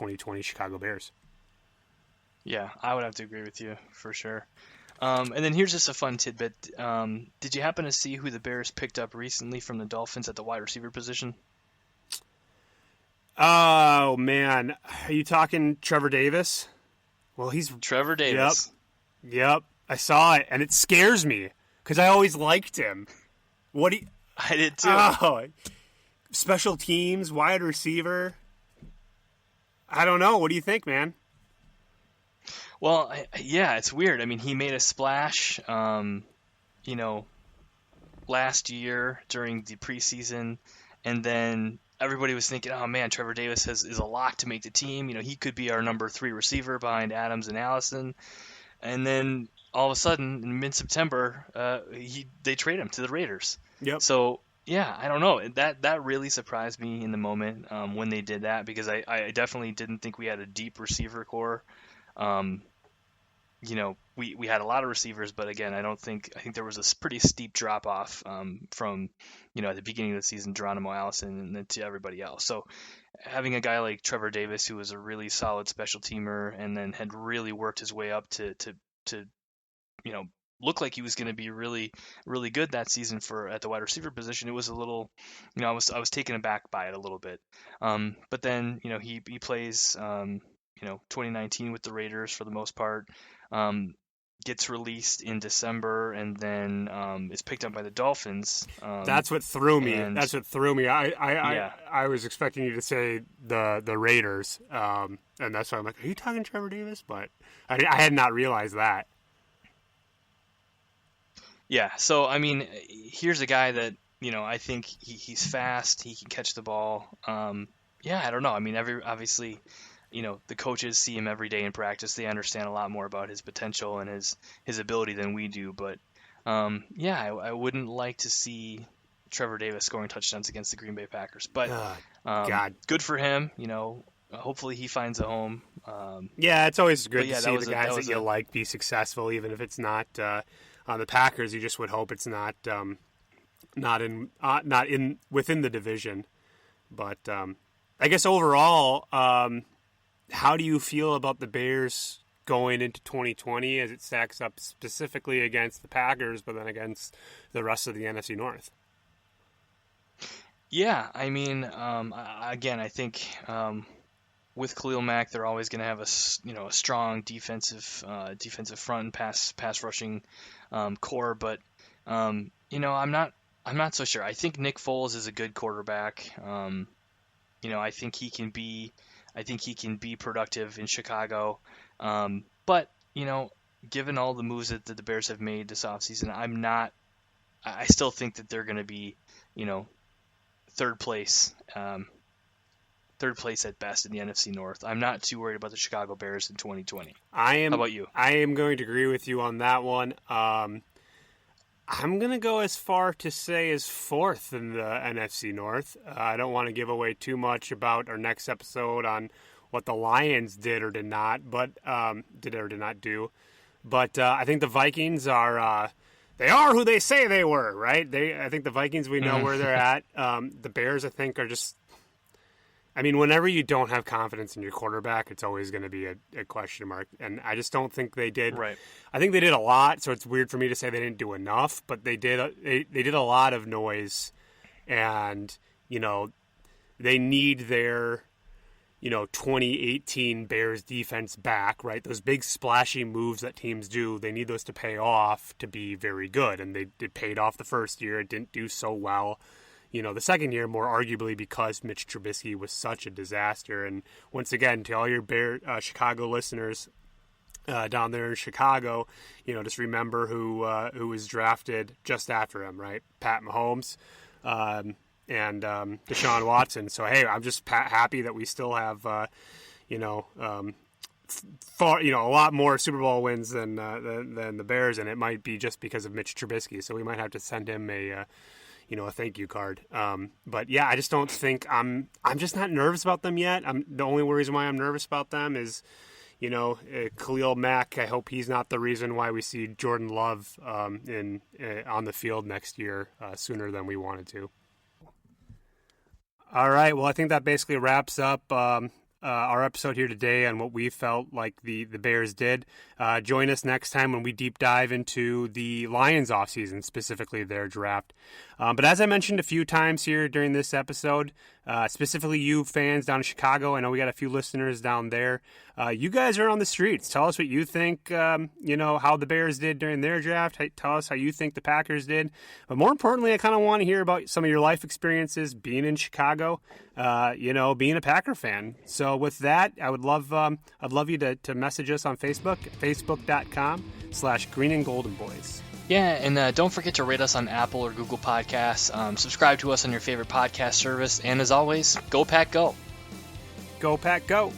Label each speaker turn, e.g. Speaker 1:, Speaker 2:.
Speaker 1: 2020 Chicago Bears.
Speaker 2: Yeah, I would have to agree with you for sure. And then here's just a fun tidbit. Did you happen to see who the Bears picked up recently from the Dolphins at the wide receiver position?
Speaker 1: Oh, man. Are you talking Trevor Davis? Well, he's...
Speaker 2: Trevor Davis.
Speaker 1: Yep. I saw it, and it scares me because I always liked him. What do you...
Speaker 2: I did too.
Speaker 1: Oh, special teams, wide receiver. I don't know. What do you think, man?
Speaker 2: Well, yeah, it's weird. I mean, he made a splash, last year during the preseason, and then everybody was thinking, oh man, Trevor Davis is a lock to make the team. He could be our number 3 receiver behind Adams and Allison. And then all of a sudden, in mid-September, they trade him to the Raiders.
Speaker 1: Yep.
Speaker 2: So yeah, I don't know. That really surprised me in the moment when they did that, because I definitely didn't think we had a deep receiver core. We had a lot of receivers, but again, I think there was a pretty steep drop off from at the beginning of the season, Geronimo Allison, and then to everybody else. So having a guy like Trevor Davis, who was a really solid special teamer and then had really worked his way up to look like he was going to be really, really good that season at the wide receiver position, it was a little, I was taken aback by it a little bit. But then he plays 2019 with the Raiders for the most part. Gets released in December and then is picked up by the Dolphins.
Speaker 1: That's what threw me. I was expecting you to say the Raiders, and that's why I'm like, are you talking Trevor Davis? But I had not realized that.
Speaker 2: Yeah, so I mean, here's a guy that I think he's fast. He can catch the ball. Yeah, I don't know. I mean, obviously, the coaches see him every day in practice. They understand a lot more about his potential and his ability than we do. But I wouldn't like to see Trevor Davis scoring touchdowns against the Green Bay Packers. But good for him. Hopefully he finds a home.
Speaker 1: Yeah, it's always good to see the guys that you like be successful, even if it's not on the Packers. You just would hope it's not within the division. But I guess overall, how do you feel about the Bears going into 2020 as it stacks up specifically against the Packers, but then against the rest of the NFC North?
Speaker 2: Yeah, I mean, again, I think with Khalil Mack, they're always going to have a strong defensive front and pass rushing core, but I'm not so sure. I think Nick Foles is a good quarterback. I think he can be productive in Chicago. But given all the moves that the Bears have made this offseason, I still think that they're going to be, third place at best in the NFC North. I'm not too worried about the Chicago Bears in 2020. How about you?
Speaker 1: I am going to agree with you on that one. I'm going to go as far to say as fourth in the NFC North. I don't want to give away too much about our next episode on what the Lions did or did not do. But I think the Vikings are they are who they say they were, right? I think the Vikings, we know where they're at. The Bears, I think, are just... I mean, whenever you don't have confidence in your quarterback, it's always going to be a question mark. And I just don't think they did.
Speaker 2: Right.
Speaker 1: I think they did a lot, so it's weird for me to say they didn't do enough, but they did a lot of noise. And, they need their, 2018 Bears defense back, right? Those big splashy moves that teams do, they need those to pay off to be very good. And it paid off the first year. It didn't do so well. The second year, more arguably because Mitch Trubisky was such a disaster. And once again, to all your Chicago listeners down there in Chicago, just remember who was drafted just after him, right? Pat Mahomes and Deshaun Watson. So, hey, I'm just happy that we still have, a lot more Super Bowl wins than the Bears, and it might be just because of Mitch Trubisky. So we might have to send him a thank you card. But yeah, I just don't think I'm just not nervous about them yet. The only reason why I'm nervous about them is, Khalil Mack. I hope he's not the reason why we see Jordan Love on the field next year sooner than we wanted to. All right. Well, I think that basically wraps up our episode here today on what we felt like the Bears did. Join us next time when we deep dive into the Lions offseason, specifically their draft. But as I mentioned a few times here during this episode, specifically you fans down in Chicago, I know we got a few listeners down there. You guys are on the streets. Tell us what you think, how the Bears did during their draft. Tell us how you think the Packers did. But more importantly, I kind of want to hear about some of your life experiences being in Chicago, being a Packer fan. So with that, I'd love you to message us on Facebook, facebook.com/Green and Golden Boys.
Speaker 2: Yeah, and don't forget to rate us on Apple or Google Podcasts. Subscribe to us on your favorite podcast service. And as always, go Pack Go.
Speaker 1: Go Pack Go.